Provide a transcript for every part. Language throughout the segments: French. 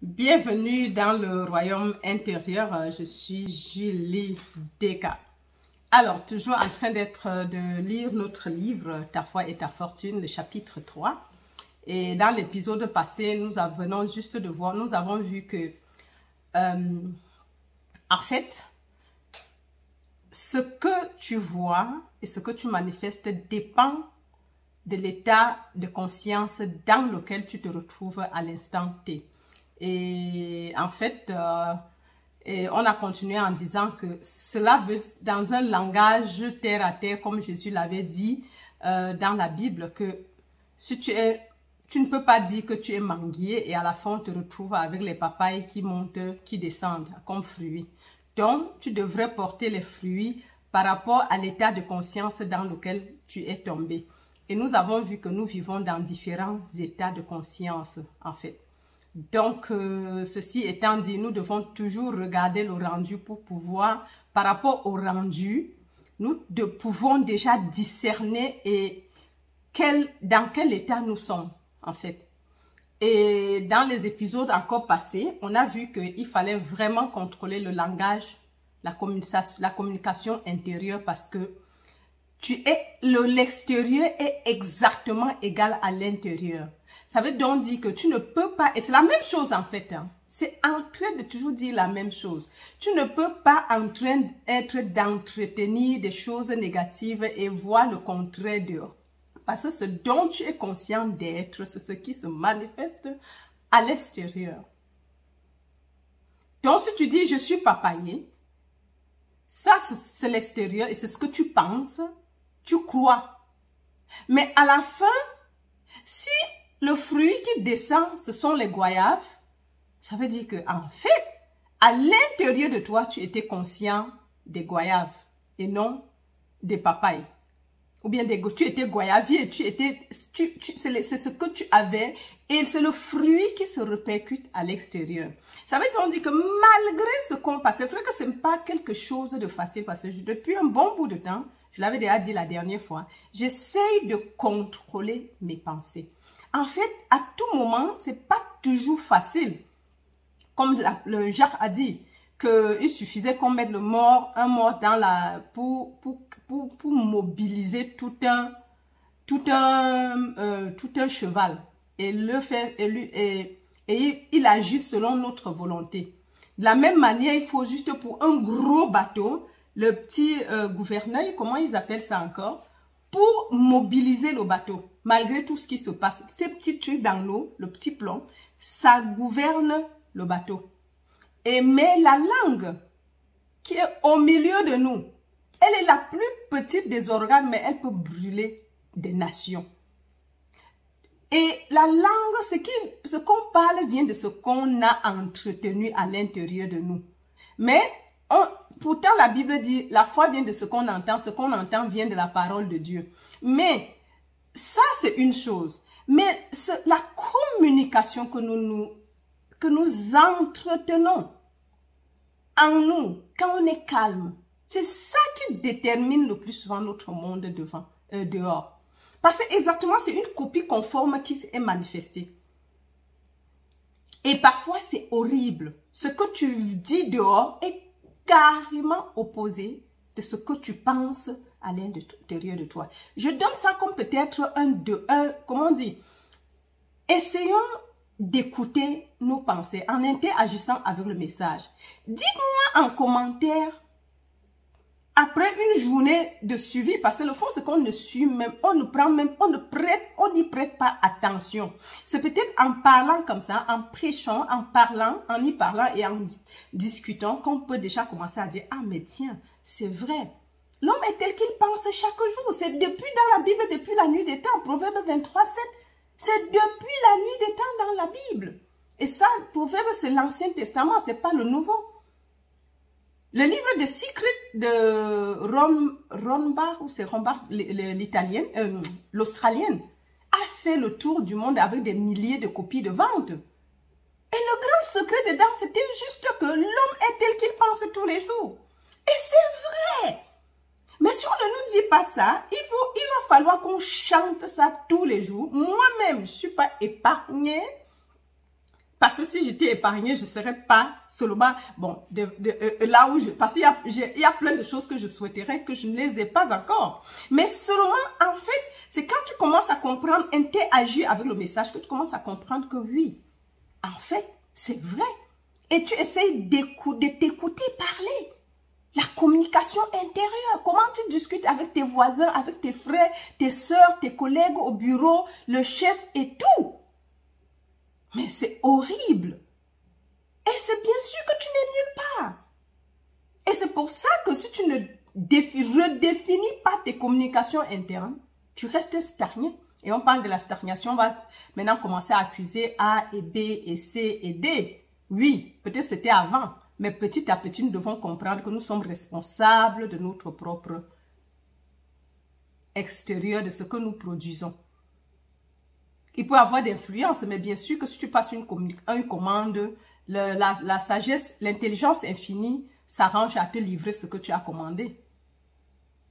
Bienvenue dans le royaume intérieur, je suis Julie Deka. Alors, toujours en train de lire notre livre « Ta foi et ta fortune », le chapitre 3. Et dans l'épisode passé, nous avons juste de voir, nous avons vu que, en fait, ce que tu vois et ce que tu manifestes dépend de l'état de conscience dans lequel tu te retrouves à l'instant T. Et en fait, on a continué en disant que cela veut, dans un langage terre à terre, comme Jésus l'avait dit dans la Bible, que si tu ne peux pas dire que tu es manguier et à la fin on te retrouve avec les papayes qui montent, qui descendent comme fruits. Donc, tu devrais porter les fruits par rapport à l'état de conscience dans lequel tu es tombé. Et nous avons vu que nous vivons dans différents états de conscience, en fait. Donc, ceci étant dit, nous devons toujours regarder le rendu pour pouvoir, par rapport au rendu, nous pouvons déjà discerner dans quel état nous sommes, en fait. Et dans les épisodes encore passés, on a vu qu'il fallait vraiment contrôler le langage, la communication intérieure, parce que l'extérieur est exactement égal à l'intérieur. Ça veut donc dire que tu ne peux pas, et c'est la même chose en fait, hein, c'est en train de toujours dire la même chose. Tu ne peux pas en train d'entretenir des choses négatives et voir le contraire dehors. Parce que ce dont tu es conscient d'être, c'est ce qui se manifeste à l'extérieur. Donc si tu dis je suis papayer, ça c'est l'extérieur et c'est ce que tu penses, tu crois. Mais à la fin, si le fruit qui descend, ce sont les goyaves, ça veut dire que en fait, à l'intérieur de toi, tu étais conscient des goyaves et non des papayes. Ou bien tu étais goyavier, c'est ce que tu avais et c'est le fruit qui se répercute à l'extérieur. Ça veut donc dire que malgré ce qu'on passe, c'est vrai que ce n'est pas quelque chose de facile parce que depuis un bon bout de temps, je l'avais déjà dit la dernière fois, j'essaye de contrôler mes pensées. En fait, à tout moment, ce n'est pas toujours facile. Comme le Jacques a dit, qu'il suffisait qu'on mette un mort dans la... pour mobiliser tout un cheval. Et il agit selon notre volonté. De la même manière, il faut juste pour un gros bateau, le petit gouvernail, comment ils appellent ça encore, pour mobiliser le bateau, malgré tout ce qui se passe. Ces petits trucs dans l'eau, le petit plomb, ça gouverne le bateau. Mais la langue qui est au milieu de nous, elle est la plus petite des organes, mais elle peut brûler des nations. Et la langue, ce qu'on parle vient de ce qu'on a entretenu à l'intérieur de nous. Mais pourtant, la Bible dit, la foi vient de ce qu'on entend vient de la parole de Dieu. Mais ça, c'est une chose. Mais la communication que nous entretenons en nous, quand on est calme, c'est ça qui détermine le plus souvent notre monde dehors. Parce que exactement, c'est une copie conforme qui est manifestée. Et parfois, c'est horrible. Ce que tu dis dehors est carrément opposé de ce que tu penses à l'intérieur de toi. Je donne ça comme peut-être comment on dit, essayons d'écouter nos pensées en interagissant avec le message. Dites-moi en commentaire, après une journée de suivi, parce que le fond, c'est qu'on ne suit même, on n'y prête pas attention. C'est peut-être en parlant comme ça, en prêchant, en y parlant et en discutant qu'on peut déjà commencer à dire, ah mais tiens, c'est vrai. L'homme est tel qu'il pense chaque jour. C'est depuis dans la Bible, depuis la nuit des temps, Proverbe 23, 7. C'est depuis la nuit des temps dans la Bible. Et ça, Proverbe, c'est l'Ancien Testament, c'est pas le Nouveau. Le livre de Secret de Rombach, ou c'est Rombach, l'italienne, l'australienne, a fait le tour du monde avec des milliers de copies de vente. Et le grand secret dedans, c'était juste que l'homme est tel qu'il pense tous les jours. Et c'est vrai. Mais si on ne nous dit pas ça, il va falloir qu'on chante ça tous les jours. Moi-même, je ne suis pas épargnée Parce que si j'étais épargnée, je ne serais pas seulement, bon, là où parce qu'il y a plein de choses que je souhaiterais que je ne les ai pas encore. Mais seulement, en fait, c'est quand tu commences à comprendre, interagir avec le message, que tu commences à comprendre que oui, en fait, c'est vrai. Et tu essayes de t'écouter parler. La communication intérieure. Comment tu discutes avec tes voisins, avec tes frères, tes soeurs, tes collègues au bureau, le chef et tout. Mais c'est horrible. Et c'est bien sûr que tu n'es nulle part. Et c'est pour ça que si tu ne redéfinis pas tes communications internes, tu restes stagné. Et on parle de la stagnation, on va maintenant commencer à accuser A et B et C et D. Oui, peut-être c'était avant, mais petit à petit, nous devons comprendre que nous sommes responsables de notre propre extérieur, de ce que nous produisons. Il peut y avoir d'influence, mais bien sûr que si tu passes une commande, la sagesse, l'intelligence infinie s'arrange à te livrer ce que tu as commandé.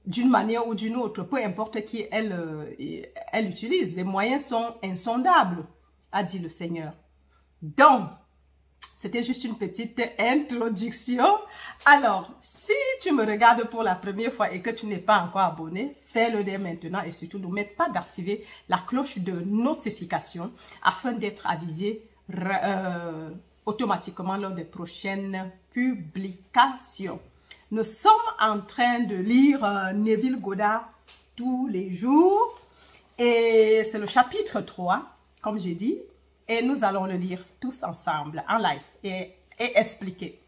D'une manière ou d'une autre, peu importe qui elle utilise. Les moyens sont insondables, a dit le Seigneur. Donc, c'était juste une petite introduction. Alors, si tu me regardes pour la première fois et que tu n'es pas encore abonné, fais-le dès maintenant et surtout n'oublie pas d'activer la cloche de notification afin d'être avisé automatiquement lors des prochaines publications. Nous sommes en train de lire Neville Goddard tous les jours et c'est le chapitre 3, comme j'ai dit. Et nous allons le lire tous ensemble, en live, et expliquer.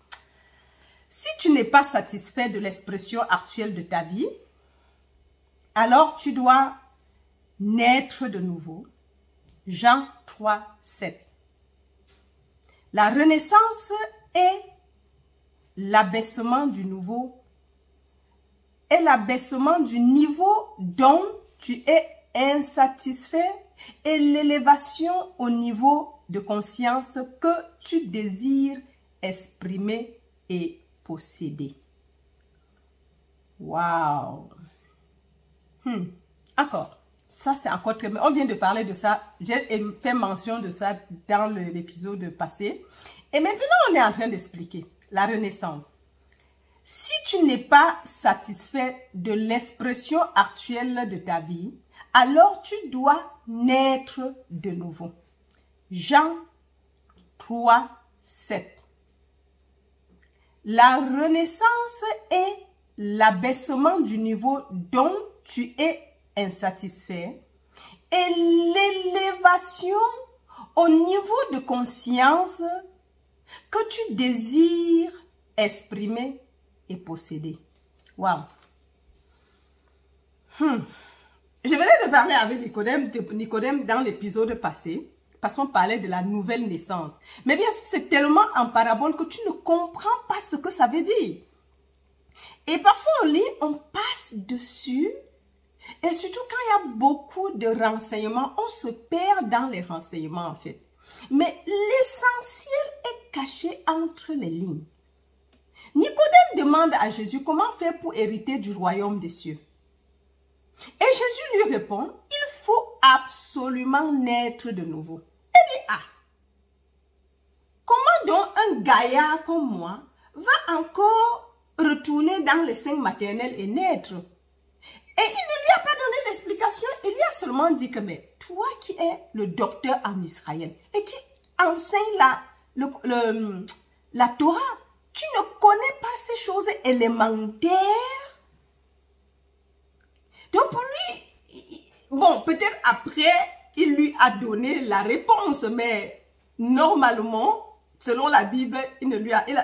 Si tu n'es pas satisfait de l'expression actuelle de ta vie, alors tu dois naître de nouveau. Jean 3, 7. La renaissance est l'abaissement du niveau, est l'abaissement du niveau dont tu es insatisfait et l'élévation au niveau de conscience que tu désires exprimer et posséder. Waouh! Encore. Ça, c'est encore très bien. On vient de parler de ça. J'ai fait mention de ça dans l'épisode passé. Et maintenant, on est en train d'expliquer la renaissance. Si tu n'es pas satisfait de l'expression actuelle de ta vie, alors tu dois naître de nouveau. Jean 3, 7. La renaissance est l'abaissement du niveau dont tu es insatisfait et l'élévation au niveau de conscience que tu désires exprimer et posséder. Waouh! Je venais de parler avec Nicodème dans l'épisode passé, parce qu'on parlait de la nouvelle naissance. Mais bien sûr, c'est tellement en parabole que tu ne comprends pas ce que ça veut dire. Et parfois, on lit, on passe dessus, et surtout quand il y a beaucoup de renseignements, on se perd dans les renseignements en fait. Mais l'essentiel est caché entre les lignes. Nicodème demande à Jésus comment faire pour hériter du royaume des cieux. Et Jésus lui répond, il faut absolument naître de nouveau. Il dit, ah, comment donc un gaillard comme moi va encore retourner dans le sein maternel et naître? Et il ne lui a pas donné l'explication, il lui a seulement dit que, mais toi qui es le docteur en Israël et qui enseigne la Torah, tu ne connais pas ces choses élémentaires? Donc pour lui, bon, peut-être après, il lui a donné la réponse, mais normalement, selon la Bible,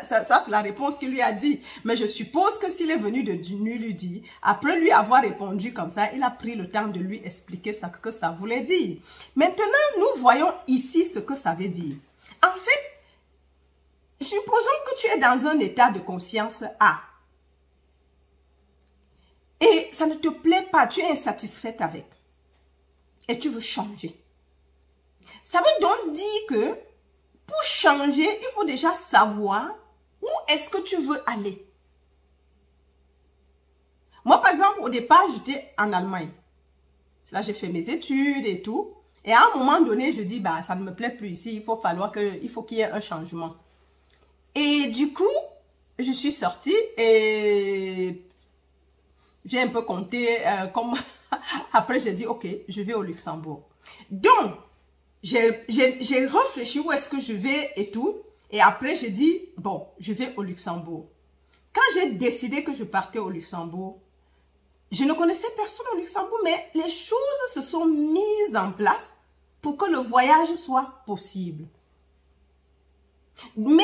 ça c'est la réponse qu'il lui a dit. Mais je suppose que s'il est venu de lui dire, après lui avoir répondu comme ça, il a pris le temps de lui expliquer ce que ça voulait dire. Maintenant, nous voyons ici ce que ça veut dire. En fait, supposons que tu es dans un état de conscience A. Et ça ne te plaît pas, tu es insatisfaite avec. Et tu veux changer. Ça veut donc dire que pour changer, il faut déjà savoir où est-ce que tu veux aller. Moi, par exemple, au départ, j'étais en Allemagne. Là, j'ai fait mes études et tout. Et à un moment donné, je dis, bah, ça ne me plaît plus ici, il faut qu'il y ait un changement. Et du coup, je suis sortie et j'ai un peu compté comme... Après, j'ai dit, ok, je vais au Luxembourg. Donc, j'ai réfléchi où est-ce que je vais et tout. Et après, j'ai dit, bon, je vais au Luxembourg. Quand j'ai décidé que je partais au Luxembourg, je ne connaissais personne au Luxembourg, mais les choses se sont mises en place pour que le voyage soit possible. Mais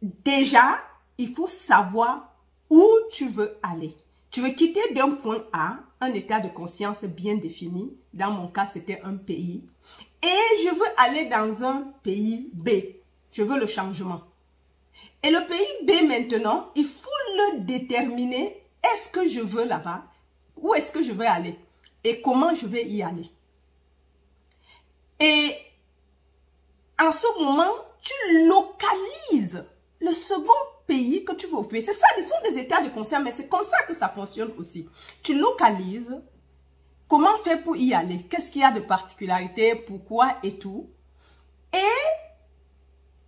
déjà, il faut savoir où tu veux aller. Tu veux quitter d'un point A, un état de conscience bien défini. Dans mon cas, c'était un pays. Et je veux aller dans un pays B. Je veux le changement. Et le pays B maintenant, il faut le déterminer. Est-ce que je veux là-bas? Où est-ce que je vais aller? Et comment je vais y aller? Et en ce moment, tu localises le second pays que tu veux occuper. C'est ça, ils sont des états de conscience, mais c'est comme ça que ça fonctionne aussi. Tu localises, comment faire pour y aller? Qu'est-ce qu'il y a de particularité? Pourquoi et tout? Et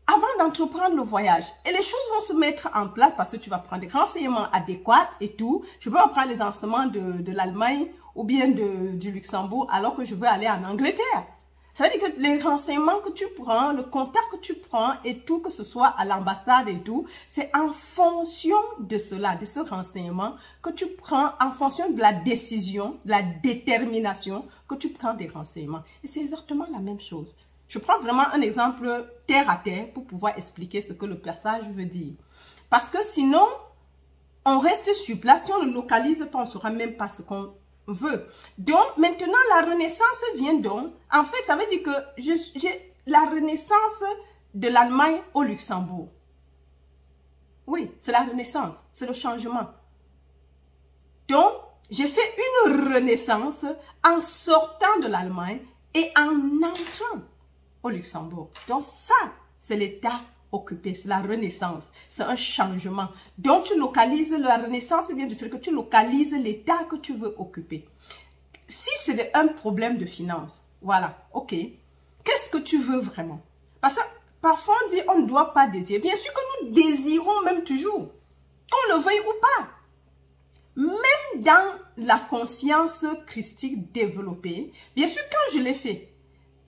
avant d'entreprendre le voyage, et les choses vont se mettre en place parce que tu vas prendre des renseignements adéquats et tout. Je peux pas prendre les renseignements de l'Allemagne ou bien du Luxembourg alors que je veux aller en Angleterre. Ça veut dire que les renseignements que tu prends, le contact que tu prends et tout, que ce soit à l'ambassade et tout, c'est en fonction de cela, de ce renseignement que tu prends en fonction de la décision, de la détermination que tu prends des renseignements. Et c'est exactement la même chose. Je prends vraiment un exemple terre à terre pour pouvoir expliquer ce que le passage veut dire. Parce que sinon, on reste sur place. Si on ne localise pas, on ne saura même pas ce qu'on veut. Donc, maintenant, la renaissance vient donc. En fait, ça veut dire que j'ai la renaissance de l'Allemagne au Luxembourg. Oui, c'est la renaissance. C'est le changement. Donc, j'ai fait une renaissance en sortant de l'Allemagne et en entrant au Luxembourg. Donc ça, c'est l'état occupé, c'est la renaissance, c'est un changement. Donc tu localises, la renaissance vient du fait que tu localises l'état que tu veux occuper. Si c'est un problème de finance, voilà, ok, qu'est-ce que tu veux vraiment? Parce que parfois on dit on ne doit pas désirer. Bien sûr que nous désirons même toujours, qu'on le veuille ou pas. Même dans la conscience christique développée, bien sûr quand je l'ai fait,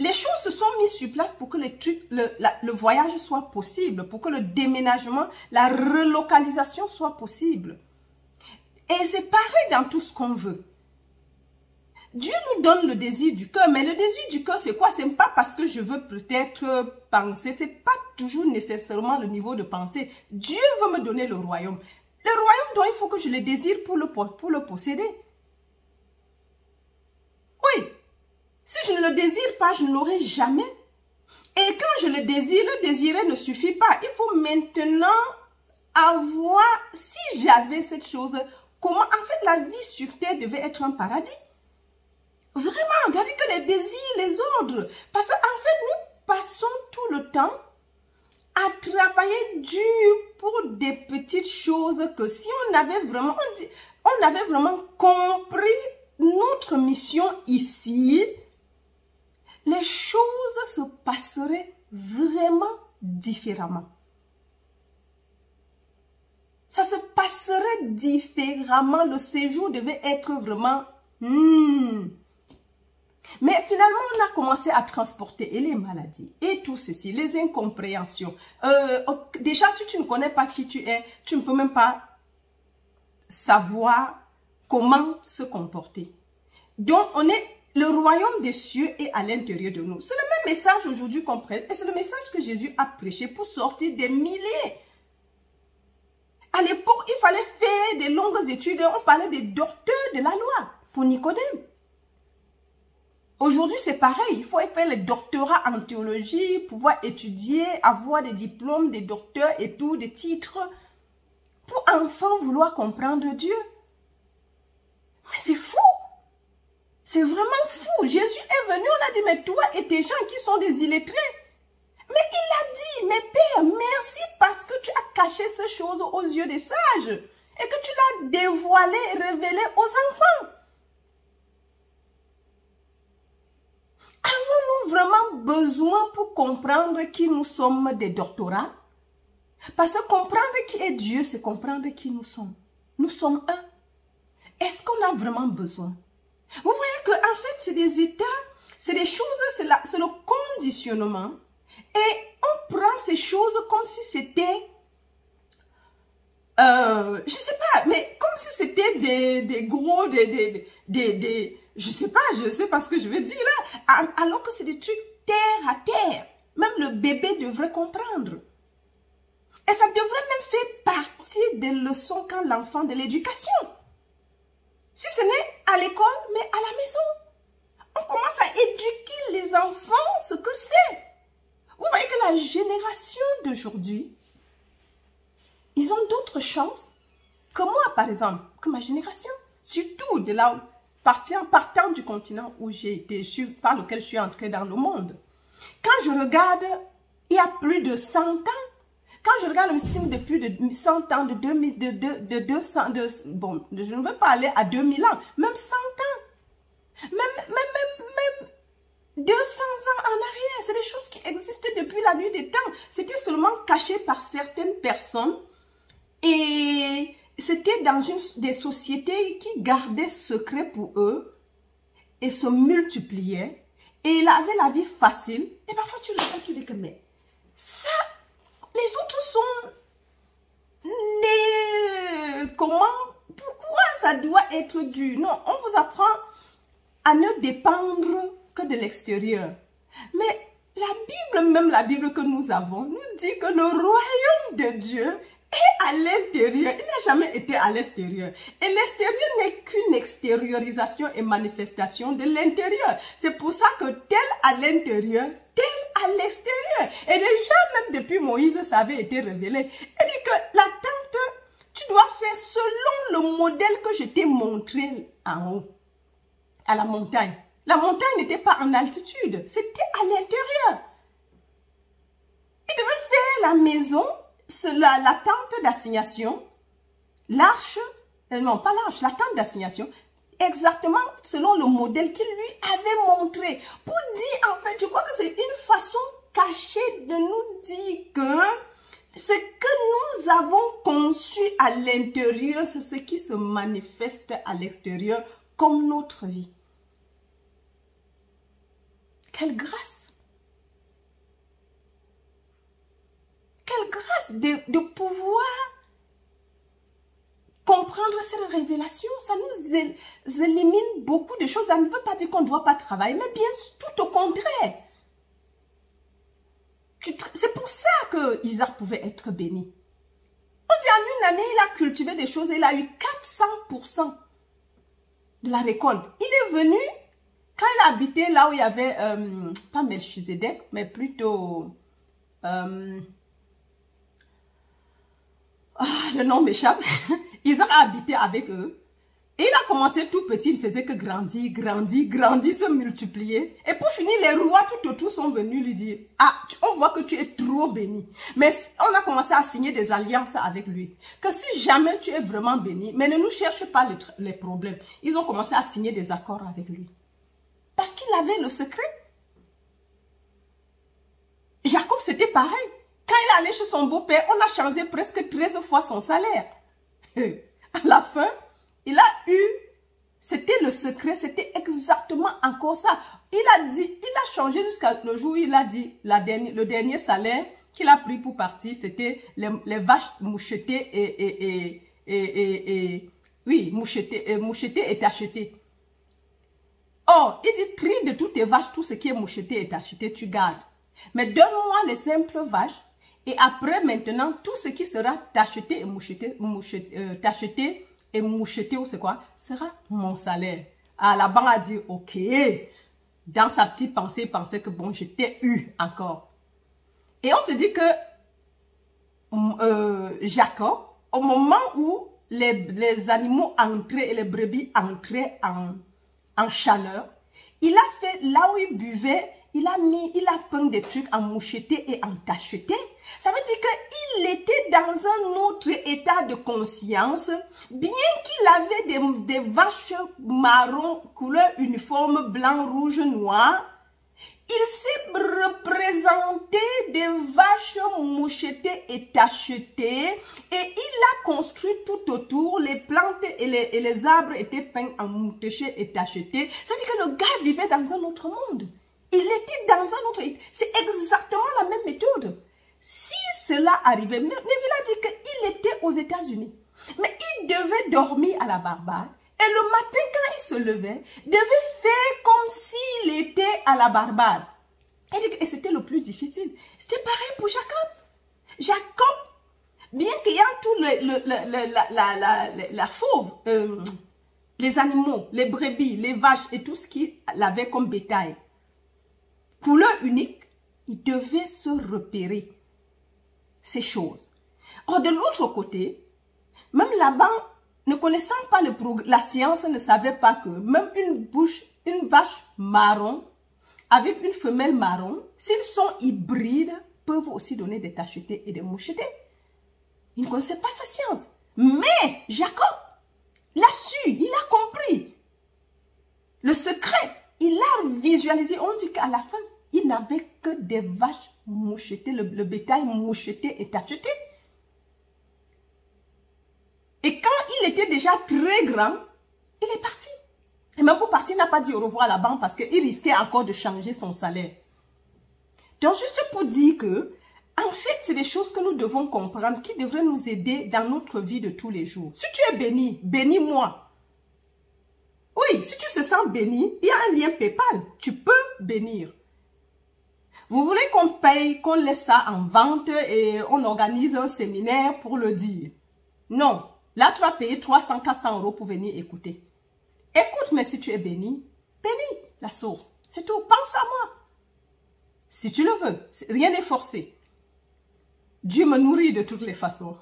les choses se sont mises sur place pour que le voyage soit possible, pour que le déménagement, la relocalisation soit possible. Et c'est pareil dans tout ce qu'on veut. Dieu nous donne le désir du cœur, mais le désir du cœur, c'est quoi? C'est pas parce que je veux peut-être penser, c'est pas toujours nécessairement le niveau de pensée. Dieu veut me donner le royaume. Le royaume, donc, il faut que je le désire pour le posséder. Oui. Si je ne le désire pas, je ne l'aurai jamais. Et quand je le désire, le désirer ne suffit pas. Il faut maintenant avoir, si j'avais cette chose, comment, en fait, la vie sur terre devait être un paradis. Vraiment, c'est-à-dire que les désirs, les ordres. Parce qu'en fait, nous passons tout le temps à travailler dur pour des petites choses que si on avait vraiment compris notre mission ici, les choses se passeraient vraiment différemment. Ça se passerait différemment. Le séjour devait être vraiment... Mais finalement, on a commencé à transporter et les maladies, et tout ceci, les incompréhensions. Déjà, si tu ne connais pas qui tu es, tu ne peux même pas savoir comment se comporter. Donc, le royaume des cieux est à l'intérieur de nous. C'est le même message aujourd'hui qu'on prête, et c'est le message que Jésus a prêché pour sortir des milliers. À l'époque, il fallait faire des longues études, on parlait des docteurs de la loi pour Nicodème. Aujourd'hui, c'est pareil. Il faut faire le doctorat en théologie, pouvoir étudier, avoir des diplômes, des docteurs et tout, des titres, pour enfin vouloir comprendre Dieu. Mais c'est fou. C'est vraiment fou. Jésus est venu, on a dit, mais toi et tes gens qui sont des illettrés. Mais il a dit, mais Père, merci parce que tu as caché ces choses aux yeux des sages et que tu l'as dévoilé et révélé aux enfants. Avant besoin pour comprendre qui nous sommes des doctorats. Parce que comprendre qui est Dieu, c'est comprendre qui nous sommes. Nous sommes un. Est-ce qu'on a vraiment besoin? Vous voyez que en fait, c'est des états, c'est des choses, c'est le conditionnement. Et on prend ces choses comme si c'était, je sais pas, mais comme si c'était des gros, je sais pas ce que je veux dire là, alors que c'est des trucs terre à terre. Même le bébé devrait comprendre. Et ça devrait même faire partie des leçons quand l'enfant de l'éducation. Si ce n'est à l'école, mais à la maison. On commence à éduquer les enfants ce que c'est. Vous voyez que la génération d'aujourd'hui, ils ont d'autres chances que moi, par exemple, que ma génération. Surtout de là, partant du continent où j'ai été, par lequel je suis entrée dans le monde. Quand je regarde, il y a plus de 100 ans, quand je regarde le film de plus de 100 ans, de 200, bon, je ne veux pas aller à 2000 ans, même 100 ans, même 200 ans en arrière, c'est des choses qui existaient depuis la nuit des temps. C'était seulement caché par certaines personnes et c'était dans des sociétés qui gardaient secret pour eux et se multipliaient et ils avaient la vie facile. Et parfois tu regardes, tu dis que mais ça, les autres sont nés comment? Pourquoi ça doit être dur? Non, on vous apprend à ne dépendre que de l'extérieur. Mais la Bible, même la Bible que nous avons, nous dit que le royaume de Dieu est à l'intérieur. Il n'a jamais été à l'extérieur. Et l'extérieur n'est qu'une extériorisation et manifestation de l'intérieur. C'est pour ça que tel à l'intérieur, tel à l'extérieur. Et déjà, même depuis Moïse, ça avait été révélé. Il dit que la tente, tu dois faire selon le modèle que je t'ai montré en haut, à la montagne. La montagne n'était pas en altitude, c'était à l'intérieur. Il devait faire la maison, la tente d'assignation, l'arche, non pas l'arche, la tente d'assignation, exactement selon le modèle qu'il lui avait montré. Pour dire, en fait, je crois que c'est une façon cachée de nous dire que ce que nous avons conçu à l'intérieur, c'est ce qui se manifeste à l'extérieur comme notre vie. Quelle grâce! Quelle grâce de pouvoir comprendre cette révélation. Ça nous élimine beaucoup de choses. Ça ne veut pas dire qu'on ne doit pas travailler, mais bien tout au contraire. C'est pour ça que Isaac pouvait être béni. On dit en une année, il a cultivé des choses et il a eu 400% de la récolte. Il est venu, quand il habitait là où il y avait, pas Melchizedek, mais plutôt, le nom m'échappe. Isaac a habité avec eux. Et il a commencé tout petit, il faisait que grandir, se multiplier. Et pour finir, les rois tout autour sont venus lui dire, ah, on voit que tu es trop béni. Mais on a commencé à signer des alliances avec lui. Que si jamais tu es vraiment béni, mais ne nous cherche pas les problèmes. Ils ont commencé à signer des accords avec lui. Parce qu'il avait le secret. Jacob, c'était pareil. Quand il allait chez son beau-père, on a changé presque 13 fois son salaire. À la fin, il a eu, c'était le secret, c'était exactement encore ça. Il a dit, il a changé jusqu'à le jour où il a dit, le dernier salaire qu'il a pris pour partir, c'était les vaches mouchetées oui, mouchetées et tachetées. Or, il dit, trie de toutes tes vaches, tout ce qui est moucheté et tacheté, tu gardes. Mais donne-moi les simples vaches. Et après, maintenant, tout ce qui sera tacheté et tacheté et moucheté, ou c'est quoi, sera mon salaire. Ah, la banque a dit, ok. Dans sa petite pensée, il pensait que bon, je t'ai eu encore. Et on te dit que Jacob, au moment où les animaux entraient et les brebis entraient en chaleur, il a fait là où il buvait, il a peint des trucs en moucheté et en tacheté. Ça veut dire qu'il était dans un autre état de conscience, bien qu'il avait des vaches marron, couleur uniforme, blanc, rouge, noir. il s'est représenté des vaches mouchetées et tachetées et il a construit tout autour. Les plantes et les arbres étaient peints en mouchetés et tachetés. C'est-à-dire que le gars vivait dans un autre monde. Il était dans un autre... C'est exactement la même méthode. Si cela arrivait, Neville a dit qu'il était aux États-Unis. Mais il devait dormir à la Barbade. Et le matin, quand il se levait, devait faire comme s'il était à la Barbade. Et c'était le plus difficile. C'était pareil pour Jacob. Jacob, bien qu'il y ait tout la fauve, les animaux, les brebis, les vaches et tout ce qu'il avait comme bétail, couleur unique, il devait se repérer ces choses. Or, de l'autre côté, même Laban, ne connaissant pas la science, ne savait pas que même une vache marron avec une femelle marron, s'ils sont hybrides, peuvent aussi donner des tachetés et des mouchetés. Il ne connaissait pas sa science. Mais Jacob l'a su, il a compris. Le secret, il a visualisé. On dit qu'à la fin, il n'avait que des vaches mouchetées, le bétail moucheté et tacheté. Et quand il était déjà très grand, il est parti. Et même pour partir, il n'a pas dit au revoir à la banque parce qu'il risquait encore de changer son salaire. Donc, juste pour dire que, en fait, c'est des choses que nous devons comprendre qui devraient nous aider dans notre vie de tous les jours. Si tu es béni, bénis-moi. Oui, si tu te sens béni, il y a un lien PayPal. Tu peux bénir. Vous voulez qu'on paye, qu'on laisse ça en vente et on organise un séminaire pour le dire? Non. Là, tu vas payer 300, 400 € pour venir écouter. Écoute, mais si tu es béni, bénis la source. C'est tout. Pense à moi. Si tu le veux. Rien n'est forcé. Dieu me nourrit de toutes les façons.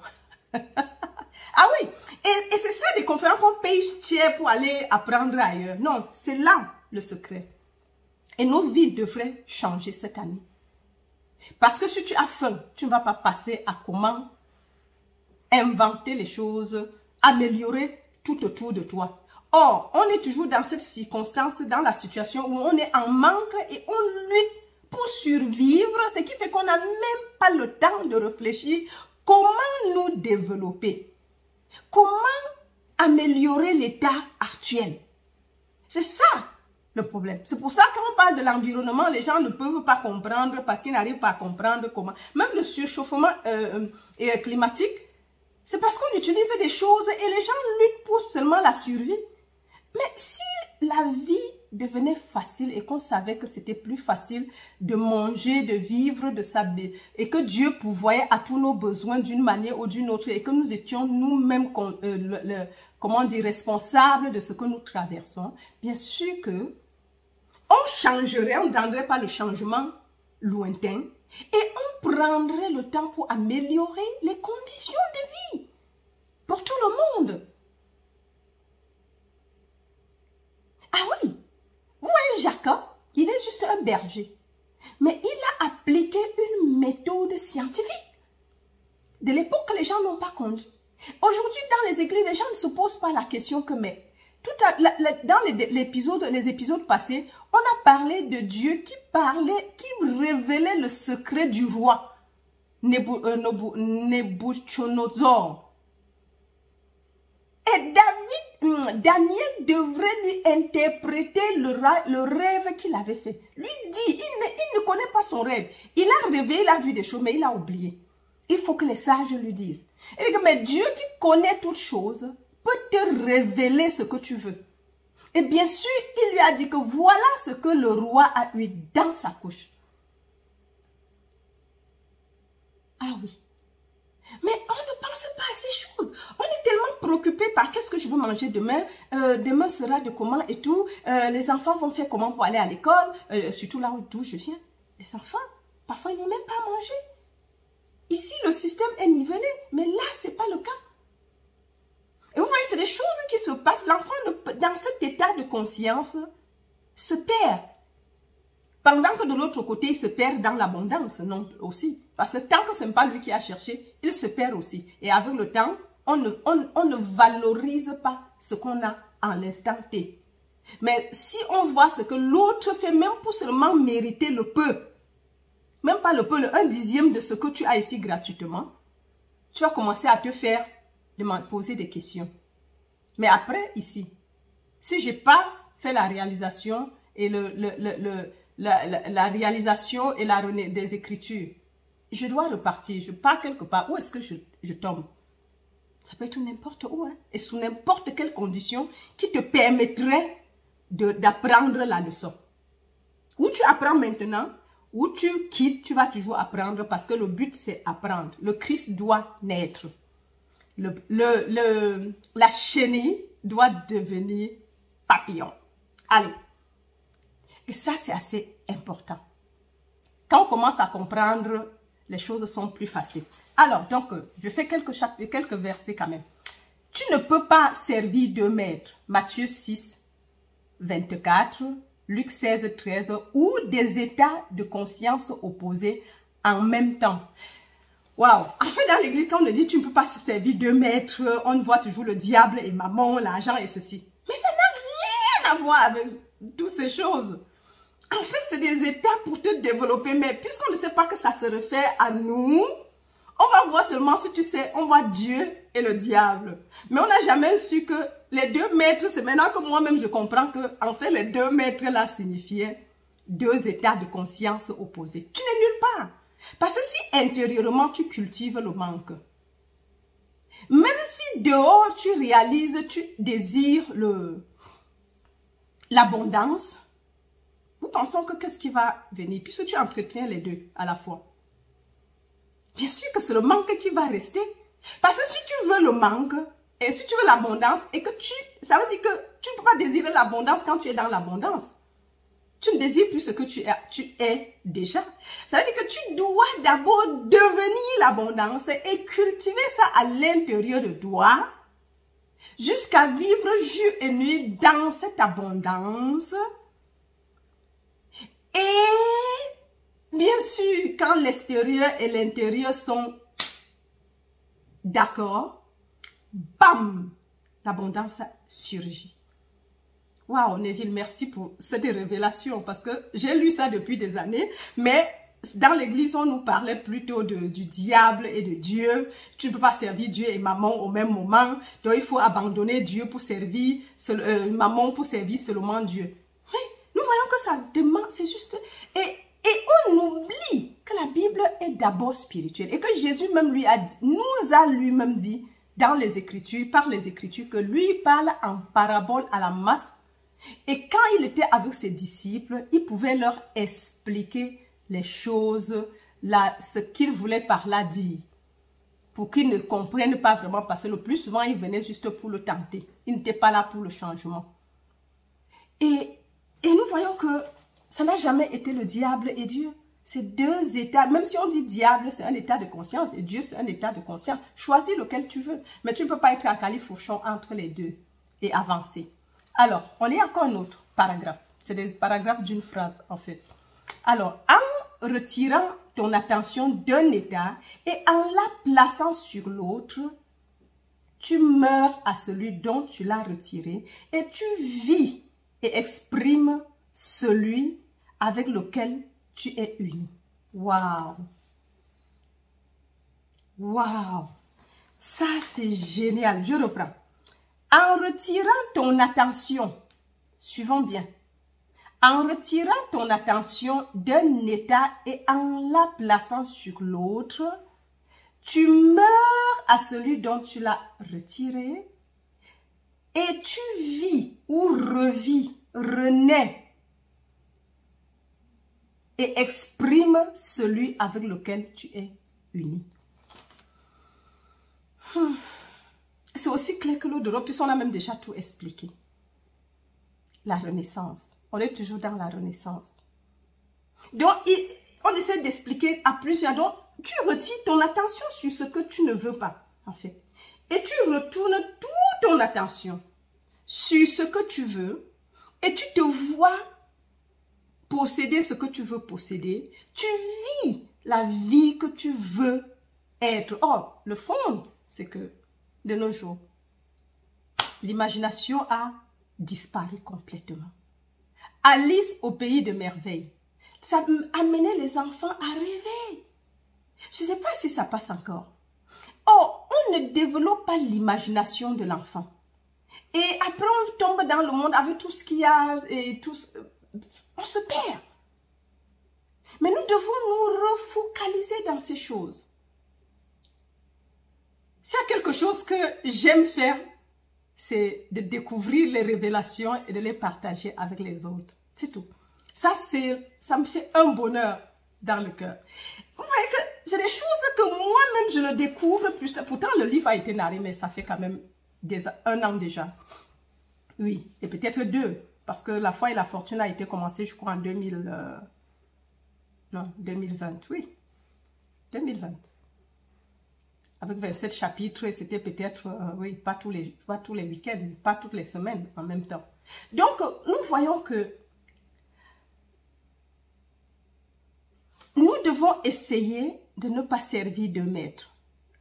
Ah oui. Et c'est ça des conférences qu'on paye cher pour aller apprendre ailleurs. Non, c'est là le secret. Et nos vies devraient changer cette année. Parce que si tu as faim, tu ne vas pas passer à comment inventer les choses, améliorer tout autour de toi. Or, on est toujours dans cette circonstance, dans la situation où on est en manque et on lutte pour survivre, ce qui fait qu'on n'a même pas le temps de réfléchir comment nous développer, comment améliorer l'état actuel. C'est ça le problème. C'est pour ça que quand on parle de l'environnement, les gens ne peuvent pas comprendre parce qu'ils n'arrivent pas à comprendre comment. Même le surchauffement climatique, c'est parce qu'on utilise des choses et les gens luttent pour seulement la survie. Mais si la vie devenait facile et qu'on savait que c'était plus facile de manger, de vivre, de s'habiller et que Dieu pourvoyait à tous nos besoins d'une manière ou d'une autre et que nous étions nous-mêmes comment dire, responsables de ce que nous traversons, bien sûr que on changerait, on ne prendrait pas le changement lointain et on prendrait le temps pour améliorer les conditions de vie pour tout le monde. Ah oui, vous voyez Jacob, il est juste un berger, mais il a appliqué une méthode scientifique. De l'époque, les gens n'ont pas connu. Aujourd'hui, dans les églises, les gens ne se posent pas la question que, mais dans les épisodes passés, on a parlé de Dieu qui révélait le secret du roi Nebuchadnezzar. Et Daniel devrait lui interpréter le rêve qu'il avait fait. Lui dit, il ne connaît pas son rêve. Il a rêvé, il a vu des choses, mais il a oublié. Il faut que les sages lui disent. Et mais Dieu qui connaît toutes choses peut te révéler ce que tu veux. Et bien sûr, il lui a dit que voilà ce que le roi a eu dans sa couche. Ah oui. Mais on ne pense pas à ces choses. On est tellement préoccupé par qu'est-ce que je veux manger demain. Demain sera de comment et tout. Les enfants vont faire comment pour aller à l'école. Surtout là où je viens. Les enfants, parfois, ils n'ont même pas mangé. Ici, le système est nivelé. Mais là, ce n'est pas le cas. Et vous voyez, c'est des choses qui se passent. L'enfant, dans cet état de conscience, se perd. Pendant que de l'autre côté, il se perd dans l'abondance, non aussi. Parce que tant que ce n'est pas lui qui a cherché, il se perd aussi. Et avec le temps, on ne valorise pas ce qu'on a en l'instant T. Mais si on voit ce que l'autre fait, même pour seulement mériter le peu, même pas le peu, le 1/10 de ce que tu as ici gratuitement, tu vas commencer à te faire poser des questions. Mais après, ici, si je n'ai pas fait la réalisation et la réalisation et des Écritures, je dois repartir. Je pars quelque part. Où est-ce que je tombe? Ça peut être n'importe où, hein, et sous n'importe quelle condition qui te permettrait d'apprendre la leçon. Ou tu apprends maintenant, ou tu quittes, tu vas toujours apprendre parce que le but c'est apprendre. Le Christ doit naître. La chenille doit devenir papillon. Allez. Et ça c'est assez important. Quand on commence à comprendre, les choses sont plus faciles. Alors, donc, je fais quelques versets quand même. Tu ne peux pas servir 2 maîtres. Matthieu 6, 24, Luc 16, 13, ou des états de conscience opposés en même temps. Waouh! En fait, dans l'église, quand on dit tu ne peux pas servir 2 maîtres, on voit toujours le diable et maman, l'argent et ceci. Mais ça n'a rien à voir avec toutes ces choses. En fait, c'est des états pour te développer, mais puisqu'on ne sait pas que ça se réfère à nous, on va voir seulement, si tu sais, on voit Dieu et le diable. Mais on n'a jamais su que les 2 maîtres, c'est maintenant que moi-même je comprends que, en fait, les 2 maîtres là signifiaient 2 états de conscience opposés. Tu n'es nulle part. Parce que si intérieurement tu cultives le manque, même si dehors tu réalises, tu désires l'abondance, nous pensons que qu'est-ce qui va venir, puisque tu entretiens les 2 à la fois. Bien sûr que c'est le manque qui va rester. Parce que si tu veux le manque, et si tu veux l'abondance, et que ça veut dire que tu ne peux pas désirer l'abondance quand tu es dans l'abondance. Tu ne désires plus ce que tu es déjà. Ça veut dire que tu dois d'abord devenir l'abondance et cultiver ça à l'intérieur de toi, jusqu'à vivre jour et nuit dans cette abondance. Et bien sûr, quand l'extérieur et l'intérieur sont d'accord, bam, l'abondance surgit. Waouh, Neville, merci pour cette révélation parce que j'ai lu ça depuis des années, mais dans l'église, on nous parlait plutôt du diable et de Dieu. Tu ne peux pas servir Dieu et maman au même moment, donc il faut abandonner Dieu pour servir, maman pour servir seulement Dieu. Mais nous voyons que ça demande, c'est juste... Et on oublie que la Bible est d'abord spirituelle et que Jésus même nous a lui-même dit dans les Écritures, par les Écritures, que lui parle en parabole à la masse. Et quand il était avec ses disciples, il pouvait leur expliquer les choses, ce qu'il voulait par là dire, pour qu'ils ne comprennent pas vraiment, parce que le plus souvent, il venait juste pour le tenter. Il n'était pas là pour le changement. Et nous voyons que ça n'a jamais été le diable et Dieu. C'est 2 états. Même si on dit diable, c'est un état de conscience et Dieu, c'est un état de conscience. Choisis lequel tu veux. Mais tu ne peux pas être à califourchon entre les 2 et avancer. Alors, on lit encore un autre paragraphe. C'est des paragraphes d'une phrase, en fait. Alors, en retirant ton attention d'un état et en la plaçant sur l'autre, tu meurs à celui dont tu l'as retiré et tu vis et exprimes celui avec lequel tu es uni. Waouh! Waouh! Ça, c'est génial. Je reprends. En retirant ton attention, suivons bien, en retirant ton attention d'un état et en la plaçant sur l'autre, tu meurs à celui dont tu l'as retiré et tu vis ou revis, renais et exprimes celui avec lequel tu es uni. C'est aussi clair que l'eau de l'eau, puisqu'on a même déjà tout expliqué. La renaissance. On est toujours dans la renaissance. Donc, on essaie d'expliquer à plusieurs. Donc, tu retires ton attention sur ce que tu ne veux pas, en fait. Et tu retournes toute ton attention sur ce que tu veux. Et tu te vois posséder ce que tu veux posséder. Tu vis la vie que tu veux être. Or, le fond, c'est que de nos jours, l'imagination a disparu complètement. Alice au pays de merveilles, ça amenait les enfants à rêver. Je ne sais pas si ça passe encore. Oh, on ne développe pas l'imagination de l'enfant. Et après, on tombe dans le monde avec tout ce qu'il y a et tout. On se perd. Mais nous devons nous refocaliser dans ces choses. S'il y a quelque chose que j'aime faire, c'est de découvrir les révélations et de les partager avec les autres. C'est tout. Ça me fait un bonheur dans le cœur. Vous voyez que c'est des choses que moi-même je le découvre. Pourtant, le livre a été narré, mais ça fait quand même un an déjà. Oui, et peut-être 2. Parce que La foi et la fortune a été commencée, je crois, en 2020. Oui, 2020. Avec 27 chapitres, et c'était peut-être, oui, pas tous les week-ends, pas toutes les semaines en même temps. Donc, nous voyons que nous devons essayer de ne pas servir de maître.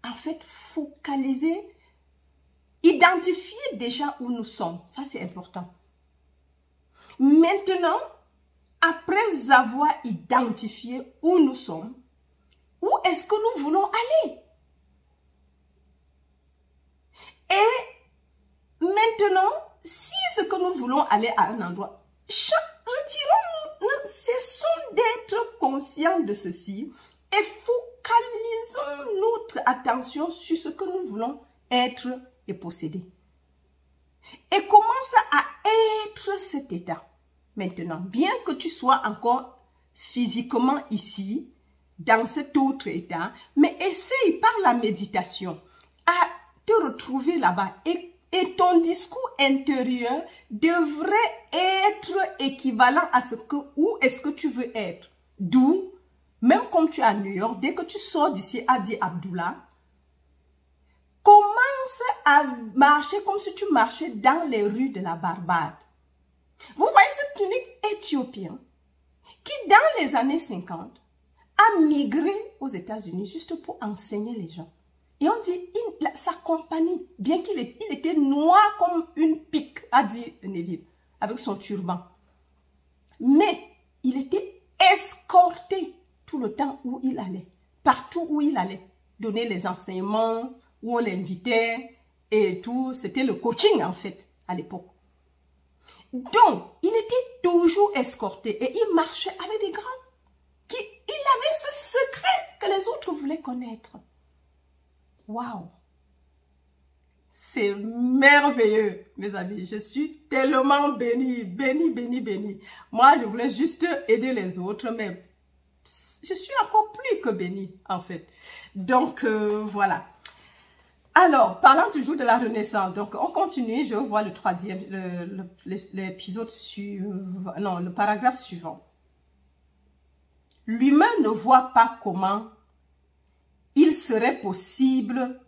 En fait, focaliser, identifier déjà où nous sommes. Ça, c'est important. Maintenant, après avoir identifié où nous sommes, où est-ce que nous voulons aller? Et maintenant, si ce que nous voulons aller à un endroit, retirons-nous, cessons d'être conscients de ceci et focalisons notre attention sur ce que nous voulons être et posséder. Et commence à être cet état. Maintenant, bien que tu sois encore physiquement ici, dans cet autre état, mais essaye par la méditation à te retrouver là-bas et ton discours intérieur devrait être équivalent à où est-ce que tu veux être. D'où, même comme tu es à New York, dès que tu sors d'ici Adi Abdullah, commence à marcher comme si tu marchais dans les rues de la Barbade. Vous voyez ce tunique éthiopien qui, dans les années 50, a migré aux États-Unis juste pour enseigner les gens. Et on dit, sa compagnie, bien qu'il était noir comme une pique, a dit Neville, avec son turban. Mais il était escorté tout le temps où il allait, partout où il allait, donner les enseignements, où on l'invitait et tout. C'était le coaching en fait, à l'époque. Donc, il était toujours escorté et il marchait avec des grands. Il avait ce secret que les autres voulaient connaître. Waouh! C'est merveilleux, mes amis. Je suis tellement bénie, bénie, bénie, bénie. Moi, je voulais juste aider les autres, mais je suis encore plus que bénie, en fait. Donc, voilà. Alors, parlant toujours de la Renaissance, donc on continue, je vois le troisième, l'épisode suivant, non, le paragraphe suivant. L'humain ne voit pas comment il serait possible